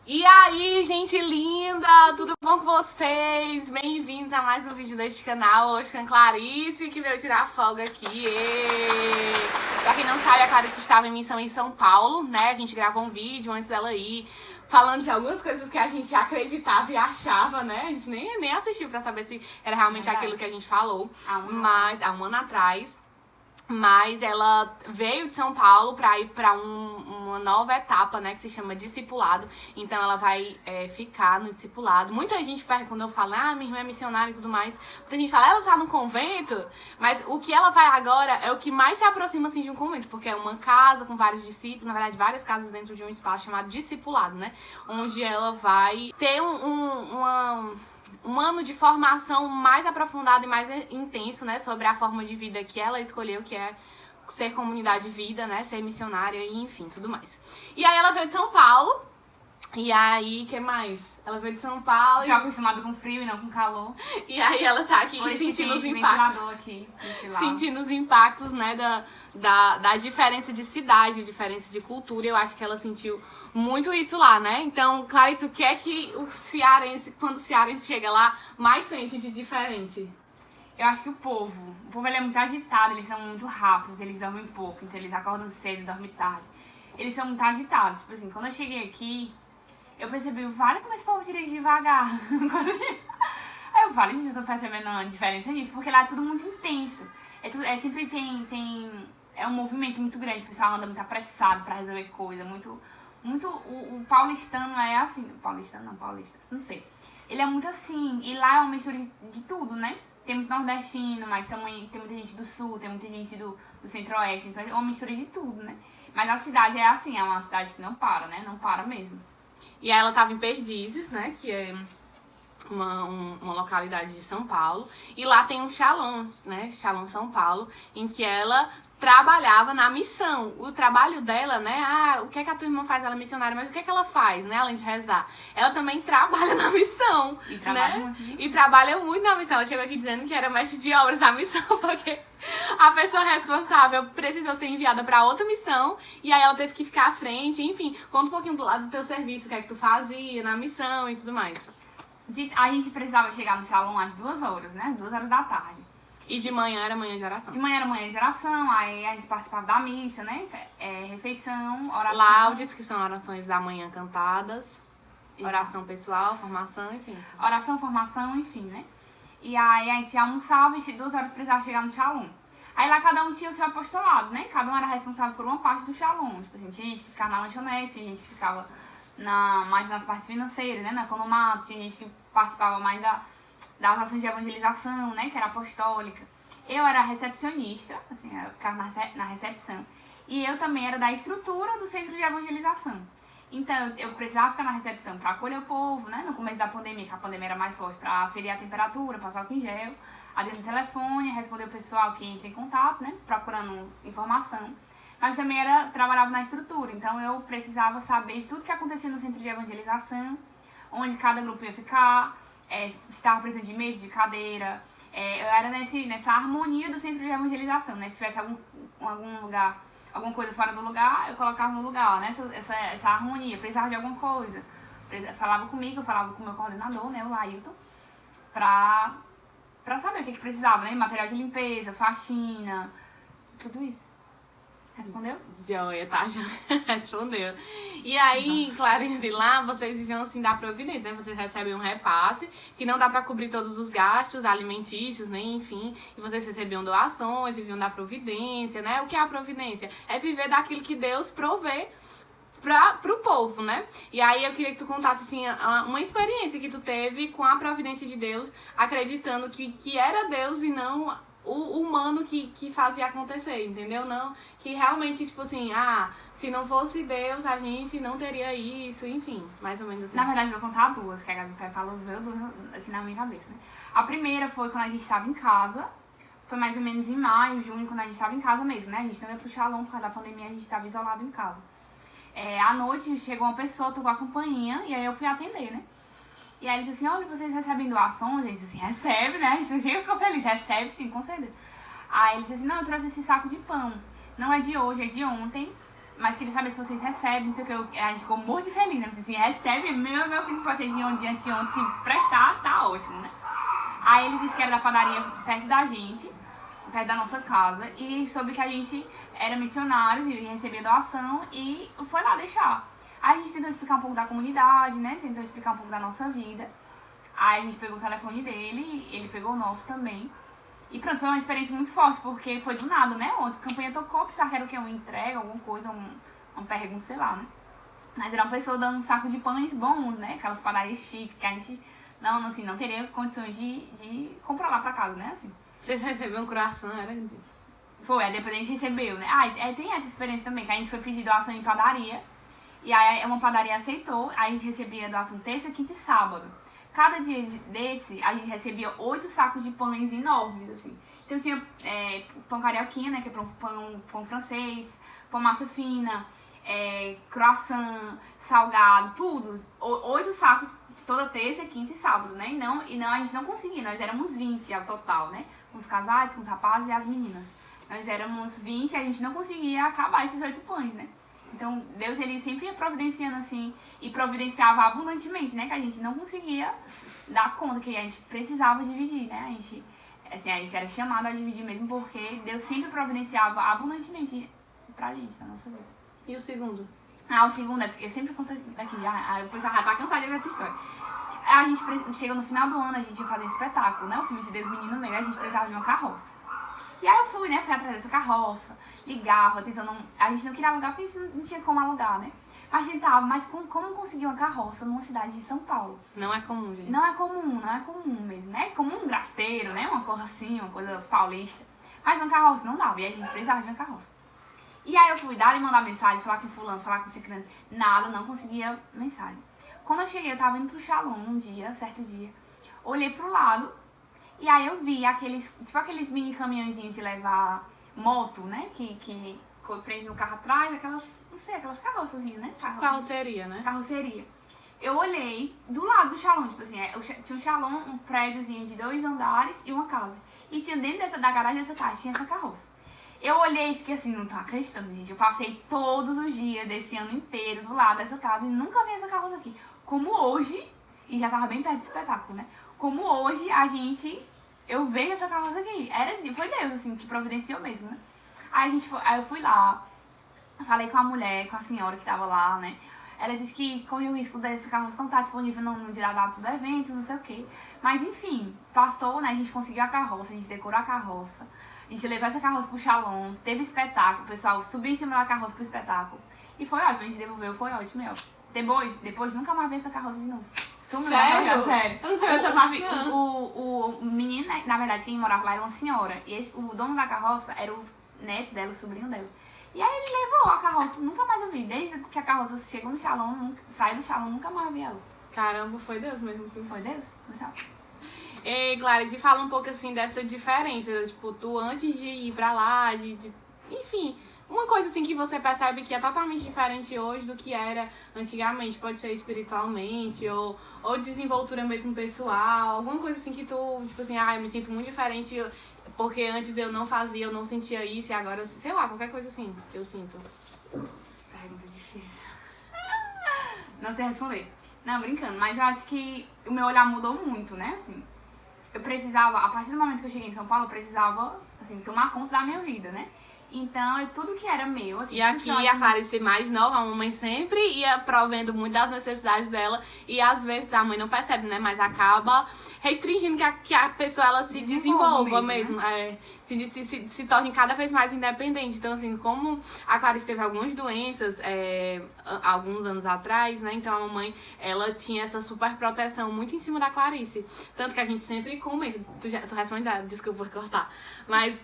E aí, gente linda, tudo bom com vocês? Bem-vindos a mais um vídeo deste canal. Hoje com a Clarice, que veio tirar folga aqui. Pra quem não sabe, a Clarice estava em missão em São Paulo, né? A gente gravou um vídeo antes dela ir, falando de algumas coisas que a gente acreditava e achava, né? A gente nem assistiu pra saber se era realmente aquilo que a gente falou. Mas há um ano atrás. Mas ela veio de São Paulo pra ir pra uma nova etapa, né, que se chama discipulado. Então ela vai ficar no discipulado. Muita gente pergunta, quando eu falo, minha irmã é missionária e tudo mais, muita gente fala, ela tá no convento? Mas o que ela vai agora é o que mais se aproxima, assim, de um convento, porque é uma casa com vários discípulos, na verdade, várias casas dentro de um espaço chamado discipulado, né, onde ela vai ter um ano de formação mais aprofundado e mais intenso, né, sobre a forma de vida que ela escolheu, que é ser comunidade de vida, né, ser missionária e enfim, tudo mais. E aí ela veio de São Paulo, e aí, que mais? Ela veio de São Paulo. Está acostumada com frio e não com calor. E aí ela tá aqui sentindo os impactos. Aqui, sentindo os impactos, né, da diferença de cidade, diferença de cultura. Eu acho que ela sentiu muito isso lá, né? Então, Clarice, o que é que o cearense, quando o cearense chega lá, mais sente de diferente? Eu acho que o povo ele é muito agitado, eles são muito rápidos, eles dormem pouco, então eles acordam cedo e dormem tarde. Eles são muito agitados. Tipo assim, quando eu cheguei aqui, eu percebi, vale como esse povo dirige devagar. Aí eu falei, gente, eu tô percebendo uma diferença nisso, porque lá é tudo muito intenso. Sempre é um movimento muito grande, o pessoal anda muito apressado pra resolver coisa, o paulistano é assim, paulista, não sei. Ele é muito assim, e lá é uma mistura de tudo, né? Tem muito nordestino, mas também tem muita gente do sul, tem muita gente do centro-oeste, então é uma mistura de tudo, né? Mas a cidade é assim, é uma cidade que não para, né? Não para mesmo. E aí ela tava em Perdizes, né, que é uma localidade de São Paulo, e lá tem um Shalom, né, Shalom São Paulo, em que ela trabalhava na missão. O trabalho dela, né, o que é que a tua irmã faz? Ela é missionária, mas o que é que ela faz, né, além de rezar? Ela também trabalha na missão, e trabalha muito na missão. Ela chegou aqui dizendo que era mestre de obras na missão, porque a pessoa responsável precisou ser enviada pra outra missão, e aí ela teve que ficar à frente, enfim. Conta um pouquinho do lado do teu serviço, o que é que tu fazia na missão e tudo mais. A gente precisava chegar no Shalom às 2 horas, né? 2 horas da tarde. E de manhã era manhã de oração. De manhã era manhã de oração, aí a gente participava da missa, né? Refeição, oração. Laudes, que são orações da manhã cantadas. Exato. Oração pessoal, formação, enfim. Oração, formação, enfim, né? E aí a gente almoçava e 2 horas precisava chegar no Shalom. Aí lá cada um tinha o seu apostolado, né? Cada um era responsável por uma parte do Shalom. Tipo assim, tinha gente que ficava na lanchonete, tinha gente que ficava mais nas partes financeiras, né? Na economato, tinha gente que participava mais das ações de evangelização, né? Que era apostólica. Eu era recepcionista, assim, eu ficava na recepção. E eu também era da estrutura do centro de evangelização. Então, eu precisava ficar na recepção para acolher o povo, né? No começo da pandemia, que a pandemia era mais forte, para aferir a temperatura, passar álcool em gel, atender o telefone, responder o pessoal que entra em contato, né? Procurando informação. Mas também trabalhava na estrutura, então eu precisava saber de tudo que acontecia no centro de evangelização, onde cada grupo ia ficar, se estava precisando de mesa, de cadeira. Eu era nessa harmonia do centro de evangelização, né? Se tivesse algum lugar, alguma coisa fora do lugar, eu colocava no lugar, né? Essa harmonia, precisava de alguma coisa. Falava comigo, eu falava com o meu coordenador, né? O Lailton, pra saber o que precisava, né? Material de limpeza, faxina, tudo isso. Respondeu? Joia, tá, já respondeu. E aí, Clarice, lá vocês viviam assim da providência, né? Vocês recebem um repasse que não dá pra cobrir todos os gastos alimentícios, né? Enfim, e vocês recebiam doações, viviam da providência, né? O que é a providência? É viver daquilo que Deus provê pro povo, né? E aí eu queria que tu contasse, assim, uma experiência que tu teve com a providência de Deus, acreditando que era Deus e não o humano que fazia acontecer, entendeu? Não, que realmente, tipo assim, se não fosse Deus, a gente não teria isso, enfim, mais ou menos assim. Na verdade, eu vou contar duas, que a Gabi falou, veio duas aqui na minha cabeça, né? A primeira foi quando a gente estava em casa, foi mais ou menos em maio, junho, quando a gente estava em casa mesmo, né? A gente não ia pro Shalom por causa da pandemia, a gente estava isolado em casa. À noite, chegou uma pessoa, tocou a campainha, e aí eu fui atender, né? E aí ele disse assim, olha, vocês recebem doações? Ele disse assim, recebe, né? A gente ficou feliz, recebe sim, com certeza. Aí ele disse assim, não, eu trouxe esse saco de pão. Não é de hoje, é de ontem. mas queria saber se vocês recebem, não sei o que. A gente ficou muito feliz, né? Assim, recebe, meu filho pode ser de ontem, se prestar, tá ótimo, né? Aí ele disse que era da padaria perto da gente, perto da nossa casa, e soube que a gente era missionários e recebia doação, e foi lá deixar. Aí a gente tentou explicar um pouco da comunidade, né? Tentou explicar um pouco da nossa vida. Aí a gente pegou o telefone dele, ele pegou o nosso também. E pronto, foi uma experiência muito forte, porque foi do nada, né? A campanha tocou, pensava que era o quê? Uma entrega, alguma coisa, uma pergunta, sei lá, né? Mas era uma pessoa dando um saco de pães bons, né? Aquelas padarias chiques, que a gente não teria condições de comprar lá pra casa, né? Assim. Vocês receberam um croissant, era? Foi, aí depois a gente recebeu, né? Tem essa experiência também, que a gente foi pedir doação em padaria, e aí uma padaria aceitou, aí a gente recebia doação terça, quinta e sábado. Cada dia desse, a gente recebia 8 sacos de pães enormes, assim. Então tinha pão carioquinha, né, que é pão francês, pão massa fina, croissant, salgado, tudo. 8 sacos toda terça, quinta e sábado, né? E não, a gente não conseguia, nós éramos 20 ao total, né? Com os casais, com os rapazes e as meninas. Nós éramos 20 e a gente não conseguia acabar esses 8 pães, né? Então, Deus, ele sempre ia providenciando assim, e providenciava abundantemente, né? Que a gente não conseguia dar conta, que a gente precisava dividir, né? A gente era chamado a dividir mesmo, porque Deus sempre providenciava abundantemente pra gente, na nossa vida. E o segundo? O segundo é porque eu sempre conto aqui, o pessoal já tá cansado de ver essa história. A gente chega no final do ano, a gente ia fazer um espetáculo, né? O filme de Deus Menino Meu, a gente precisava de uma carroça. E aí eu fui, né, fui atrás dessa carroça, ligava, tentando... A gente não queria alugar porque a gente não tinha como alugar, né? Mas tentava, mas como conseguir uma carroça numa cidade de São Paulo? Não é comum, gente. Não é comum mesmo, né? É como um grafiteiro, né? Uma coisa assim, uma coisa paulista. Mas uma carroça não dava, e aí a gente precisava de uma carroça. E aí eu fui dar e mandar mensagem, falar com fulano, falar com ciclano, nada, não conseguia mensagem. Quando eu cheguei, eu tava indo pro Shalom certo dia, olhei pro lado, e aí eu vi aqueles mini caminhãozinhos de levar moto, né? Que prende no carro atrás, aquelas carroçazinhas, né? Carroceria, né? Carroceria. Eu olhei do lado do Shalom, tipo assim, tinha um Shalom, um prédiozinho de 2 andares e uma casa. E tinha dentro da garagem dessa casa, tinha essa carroça. Eu olhei e fiquei assim, não tô acreditando, gente. Eu passei todos os dias desse ano inteiro do lado dessa casa e nunca vi essa carroça aqui. Como hoje, e já tava bem perto do espetáculo, né? Como hoje eu vejo essa carroça aqui. Foi Deus, assim, que providenciou mesmo, né? Aí eu fui lá, falei com a mulher, com a senhora que tava lá, né? Ela disse que corria o risco dessa carroça não estar disponível no dia da data do evento, não sei o quê. Mas enfim, passou, né? A gente conseguiu a carroça, a gente decorou a carroça. A gente levou essa carroça pro Shalom, teve espetáculo, o pessoal subiu em cima da carroça pro espetáculo. E foi ótimo, a gente devolveu, foi ótimo, meu. Depois nunca mais vi essa carroça de novo. Sumiu. Sério? Sério. Eu não sei essa parte não. O menino, na verdade, quem morava lá era uma senhora. E o dono da carroça era o neto dela, o sobrinho dela. E aí ele levou a carroça, nunca mais eu vi. Desde que a carroça chegou no Shalom, saiu do Shalom, nunca mais vi ela. Caramba, foi Deus mesmo. Foi Deus? Não sabe? Ei, Clarice, fala um pouco assim dessa diferença, tipo, tu antes de ir pra lá, enfim, uma coisa assim que você percebe que é totalmente diferente hoje do que era antigamente, pode ser espiritualmente ou desenvoltura mesmo pessoal, alguma coisa assim que tu, tipo assim, eu me sinto muito diferente porque antes eu não fazia, eu não sentia isso e agora, sei lá, qualquer coisa assim que eu sinto. Pergunta difícil. Não sei responder. Não, brincando, mas eu acho que o meu olhar mudou muito, né, assim. Eu precisava, a partir do momento que eu cheguei em São Paulo, eu precisava, assim, tomar conta da minha vida, né? Então, tudo que era meu, assim... E aqui a Clarice mais nova, a mamãe sempre ia provendo muito das necessidades dela. E às vezes a mãe não percebe, né? Mas acaba restringindo que a pessoa, ela se desenvolva mesmo. Né? Se torne cada vez mais independente. Então, assim, como a Clarice teve algumas doenças alguns anos atrás, né? Então a mamãe, ela tinha essa super proteção muito em cima da Clarice. Tanto que a gente sempre comenta. Tu responde, desculpa cortar. Mas,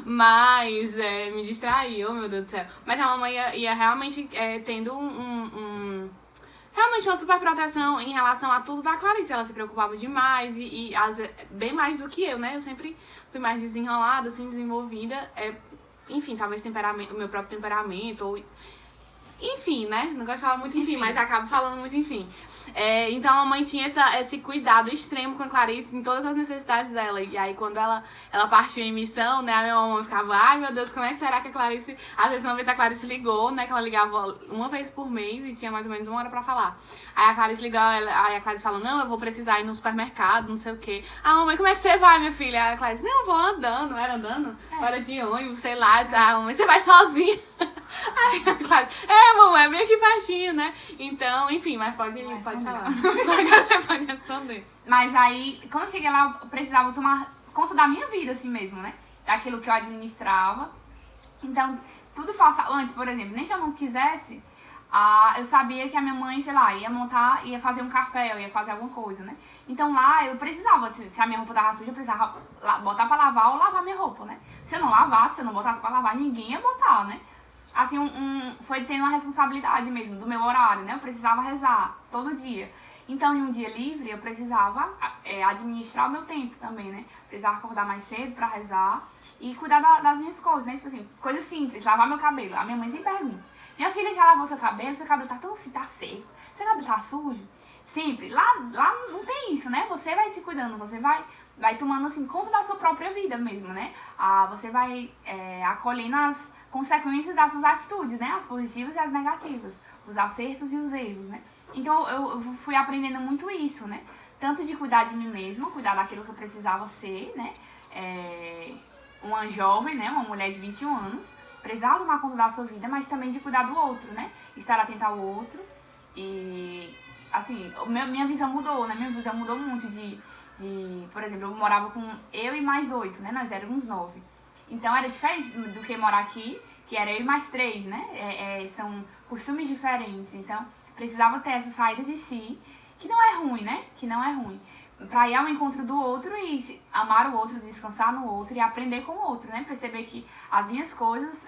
mas me distraiu, meu Deus do céu. Mas a mamãe ia realmente tendo realmente uma super proteção em relação a tudo da Clarice. Ela se preocupava demais e às vezes, bem mais do que eu, né? Eu sempre fui mais desenrolada, assim, desenvolvida. Enfim, talvez o meu próprio temperamento ou Enfim, né? Não gosto de falar muito enfim, mas acabo falando muito enfim. Então a mamãe tinha esse cuidado extremo com a Clarice em todas as necessidades dela. E aí quando ela partiu em missão, né, a minha mamãe ficava, ai meu Deus, como é que será que a Clarice... Às vezes uma vez a Clarice ligou, né, que ela ligava uma vez por mês e tinha mais ou menos 1 hora pra falar. Aí a Clarice ligou, aí a Clarice falou, não, eu vou precisar ir no supermercado, não sei o quê. Ah, mamãe, como é que você vai, minha filha? Aí a Clarice, não, eu vou andando. Era andando? Era de ônibus, sei lá. Ah, mamãe, você vai sozinha? Aí a Clarice, mamãe, é bem aqui pertinho, né? Então, enfim, mas pode falar. Agora você pode responder. Mas aí, quando eu cheguei lá, eu precisava tomar conta da minha vida, assim mesmo, né? Daquilo que eu administrava. Então, tudo passa... Antes, por exemplo, nem que eu não quisesse, eu sabia que a minha mãe, sei lá, ia fazer um café, eu ia fazer alguma coisa, né? Então lá, eu precisava, se a minha roupa tava suja, eu precisava botar pra lavar ou lavar minha roupa, né? Se eu não lavasse, se eu não botasse pra lavar, ninguém ia botar, né? Assim, foi tendo uma responsabilidade mesmo do meu horário, né? Eu precisava rezar todo dia. Então, em um dia livre, eu precisava administrar o meu tempo também, né? Precisava acordar mais cedo pra rezar e cuidar das minhas coisas, né? Tipo assim, coisa simples, lavar meu cabelo. A minha mãe sempre pergunta, minha filha já lavou seu cabelo tá tão assim, tá seco, seu cabelo tá sujo? Sempre. Lá não tem isso, né? Você vai se cuidando, você vai tomando, assim, conta da sua própria vida mesmo, né? Você vai acolhendo as consequências das suas atitudes, né? As positivas e as negativas, os acertos e os erros, né? Então eu fui aprendendo muito isso, né? Tanto de cuidar de mim mesma, cuidar daquilo que eu precisava ser, né? Uma jovem, né? Uma mulher de 21 anos, precisava tomar conta da sua vida, mas também de cuidar do outro, né? Estar atenta ao outro. E, assim, minha visão mudou, né? Minha visão mudou muito por exemplo, eu morava com eu e mais 8, né? Nós éramos 9. Então era diferente do que morar aqui, que era eu e mais 3, né? São costumes diferentes. Então precisava ter essa saída de si, que não é ruim, né? Que não é ruim. Pra ir ao encontro do outro e amar o outro, descansar no outro e aprender com o outro, né? Perceber que as minhas coisas,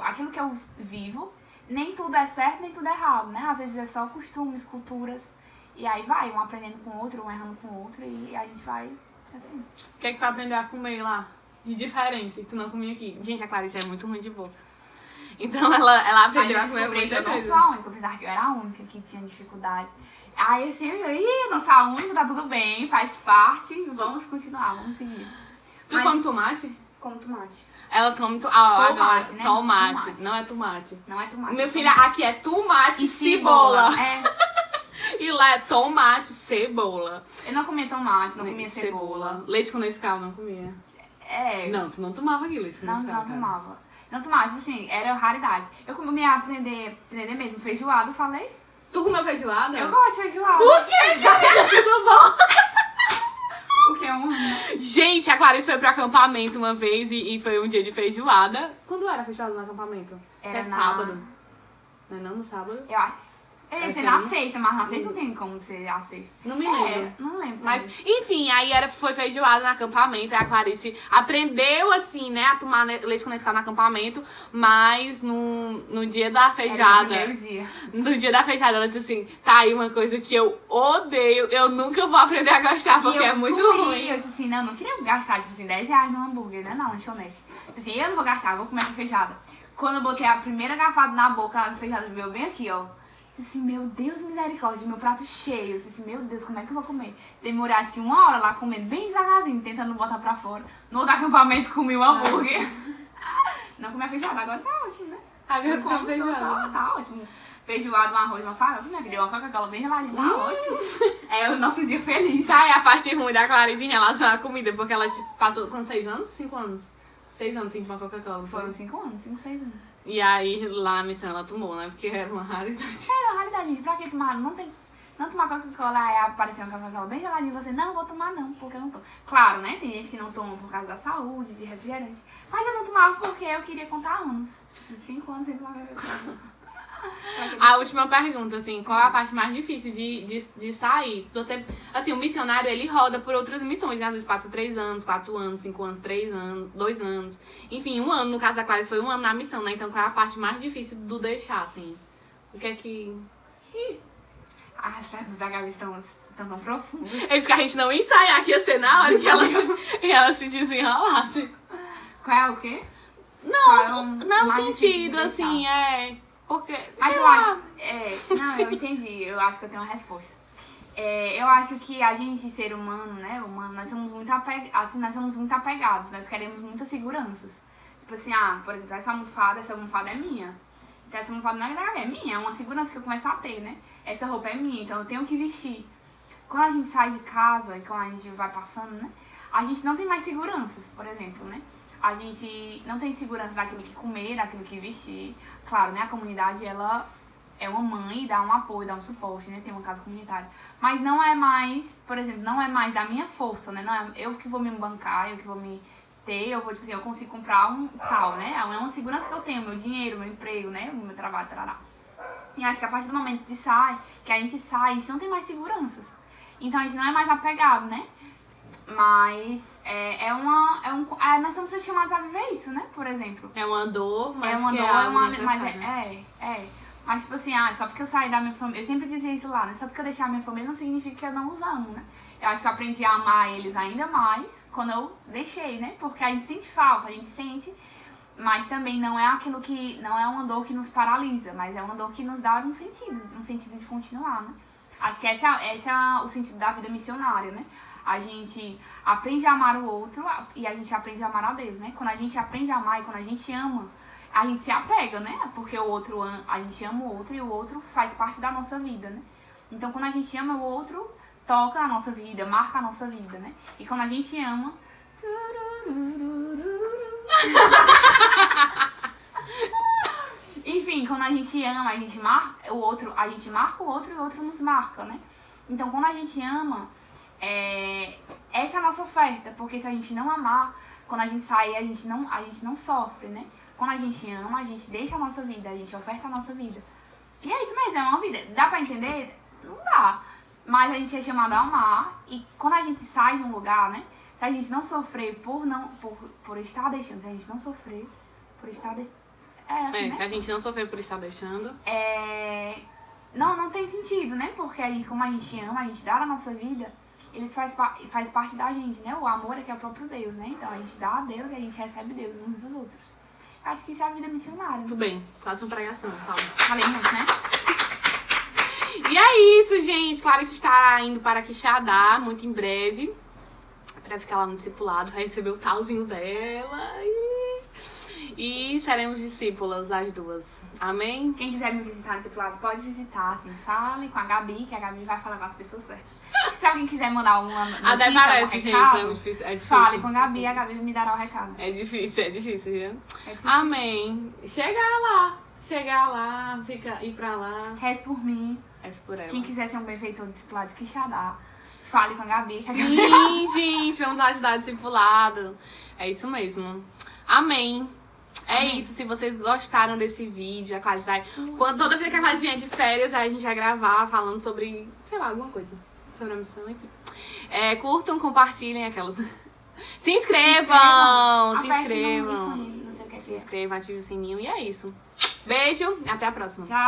aquilo que eu vivo, nem tudo é certo, nem tudo é errado, né? Às vezes é só costumes, culturas. E aí vai, um aprendendo com o outro, um errando com o outro e a gente vai assim. O que é que tu aprendeu a comer lá? De diferente, que tu não comia aqui. Gente, a Clarice é muito ruim de boca. Então ela aprendeu a comer muita coisa. Eu não sou a única, eu pensava que eu era a única que tinha dificuldade. Aí eu sempre, eu não sou a única, tá tudo bem, faz parte, vamos continuar, vamos seguir. Tu come tomate? Como tomate. Ela come tomate, né? Tomate, não é tomate. Não é tomate. Meu filho, aqui é tomate e cebola. E lá é tomate, cebola. Eu não comia tomate, não comia cebola. Leite com Nescau, não comia. Não, tu não tomava aqui leite com Nescau. Não tomava. Não tomava, tipo assim, era raridade. Eu comia aprender mesmo, feijoada, falei. Tu comeu feijoada? Eu gosto de feijoada. O quê? Tá tudo bom? O que é um... Gente, a Clarice foi pro acampamento uma vez e foi um dia de feijoada. Quando era feijoada no acampamento? Era sábado. Não no sábado? Eu ia dizer na sexta, mas na sexta não tem como ser a sexta. Não me lembro. Não lembro. Mas, enfim, aí foi feijoada no acampamento. Aí a Clarice aprendeu, assim, né, a tomar leite com Nescau no acampamento. Mas no dia da feijoada... Era no dia. No dia da feijoada, ela disse assim, tá aí uma coisa que eu odeio. Eu nunca vou aprender a gostar, porque é muito ruim. Eu disse assim, não queria gastar, tipo assim, 10 reais no hambúrguer, né, na lanchonete. Assim, eu não vou gastar, vou comer essa feijoada. Quando eu botei a primeira garfada na boca, a feijoada veio bem aqui, ó. Disse assim, meu Deus, misericórdia, meu prato cheio. Disse assim, meu Deus, como é que eu vou comer? Demorei acho que 1 hora lá comendo bem devagarzinho, tentando botar pra fora. No outro acampamento comi um hambúrguer. Não comi a feijoada, agora tá ótimo, né? Agora tá feijoada. Tá ótimo. Feijoada, um arroz, uma farofa, minha filha, uma Coca-Cola bem geladinha, tá ótimo. É o nosso dia feliz. Tá, é a parte ruim da Clarice em relação à comida, porque ela passou com 6 anos? 5 anos? 6 anos sem tomar Coca-Cola. Foram 5 anos, 5, 6 anos. E aí, lá na missão, ela tomou, né? Porque era uma raridade. Era uma raridade, pra que tomar? Não tomar Coca-Cola, aí apareceu uma Coca-Cola bem geladinha, você, não, vou tomar não, porque eu não tomo. Claro, né? Tem gente que não toma por causa da saúde, de refrigerante. Mas eu não tomava porque eu queria contar anos. Tipo assim, 5 anos sem tomar Coca-Cola. A última pergunta, assim, qual é a parte mais difícil de sair? Você, assim, o missionário, ele roda por outras missões, né? Às vezes passa 3 anos, 4 anos, 5 anos, 3 anos, 2 anos. Enfim, 1 ano, no caso da Clarice, foi 1 ano na missão, né? Então, qual é a parte mais difícil do deixar, assim? O que é que... As perguntas da Gabi estão tão profundas. É isso que a gente não ia ensaiar, que ia ser na hora que ela se desenrolasse. Qual é o quê? Não, não sentido, assim, Porque, Mas sei eu lá. acho. Não, eu entendi. Eu acho que eu tenho uma resposta. Eu acho que a gente, ser humano, né? Nós somos muito nós somos muito apegados, nós queremos muitas seguranças. Tipo assim, por exemplo, essa almofada é minha. Então essa almofada não é minha, é uma segurança que eu começo a ter, né? Essa roupa é minha, então eu tenho que vestir. Quando a gente sai de casa e quando a gente vai passando, né? A gente não tem mais seguranças, por exemplo, né? A gente não tem segurança daquilo que comer, daquilo que vestir. Claro, né? A comunidade, ela é uma mãe e dá um apoio, dá um suporte, né? Tem uma casa comunitária. Mas não é mais, por exemplo, não é mais da minha força, né? Não é eu que vou me bancar, eu que vou me ter, eu vou, tipo assim, eu consigo comprar um tal, né? É uma segurança que eu tenho, meu dinheiro, meu emprego, né? O meu trabalho, tarará. E acho que a partir do momento que a gente sai, a gente não tem mais seguranças. Então a gente não é mais apegado, né? Mas nós somos chamados a viver isso, né? Por exemplo. É uma dor, mas mas tipo assim, só porque eu saí da minha família, eu sempre dizia isso lá, né? Só porque eu deixei a minha família não significa que eu não os amo, né? Eu acho que eu aprendi a amar eles ainda mais quando eu deixei, né? Porque a gente sente falta, a gente sente, mas também não é uma dor que nos paralisa, mas é uma dor que nos dá um sentido de continuar, né? Acho que esse é o sentido da vida missionária, né? A gente aprende a amar o outro e a gente aprende a amar a Deus, né? Quando a gente aprende a amar e quando a gente ama, a gente se apega, né? Porque a gente ama o outro e o outro faz parte da nossa vida, né? Então, quando a gente ama o outro, toca na nossa vida, marca a nossa vida, né? E quando a gente ama... Enfim, quando a gente ama, a gente marca o outro e o outro nos marca, né? Então, quando a gente ama, essa é a nossa oferta, porque se a gente não amar, quando a gente sai, a gente não sofre, né? Quando a gente ama, a gente deixa a nossa vida, a gente oferta a nossa vida. E é isso mesmo, é uma vida. Dá pra entender? Não dá. Mas a gente é chamado a amar, e quando a gente sai de um lugar, né? Se a gente não sofrer por estar deixando, se a gente não sofrer por estar deixando... né? Se a gente não sofrer por estar deixando... Não tem sentido, né? Porque aí, como a gente ama, a gente dá a nossa vida, eles faz parte da gente, né? O amor é que é o próprio Deus, né? Então a gente dá a Deus e a gente recebe Deus uns dos outros. Acho que isso é a vida missionária. Muito bem, quase uma pregação, Paulo. Falei muito, né? E é isso, gente. Clarice está indo para Quixadá muito em breve. Pra ficar lá no discipulado, vai receber o talzinho dela. E seremos discípulas, as duas. Amém? Quem quiser me visitar no discipulado, pode visitar, assim. Fale com a Gabi, que a Gabi vai falar com as pessoas certas. Se alguém quiser mandar alguma notícia, Até parece, gente, recado, é difícil. fale com a Gabi me dará o recado. É difícil, viu? É difícil. Amém. Chegar lá, ir pra lá. Reze por mim. Reze por ela. Quem quiser ser um benfeitor do discipulado de Quixadá, fale com a Gabi. Sim, gente, vamos ajudar o discipulado. É isso mesmo. Amém. Amém. Isso, se vocês gostaram desse vídeo, a Clarice vai... Toda vez que a Clarice vier de férias, aí a gente vai gravar falando sobre, sei lá, alguma coisa. Sobre a missão, enfim. Curtam, compartilhem aquelas... Se inscrevam! Se inscrevam, ativem o sininho e é isso. Beijo, até a próxima. Tchau.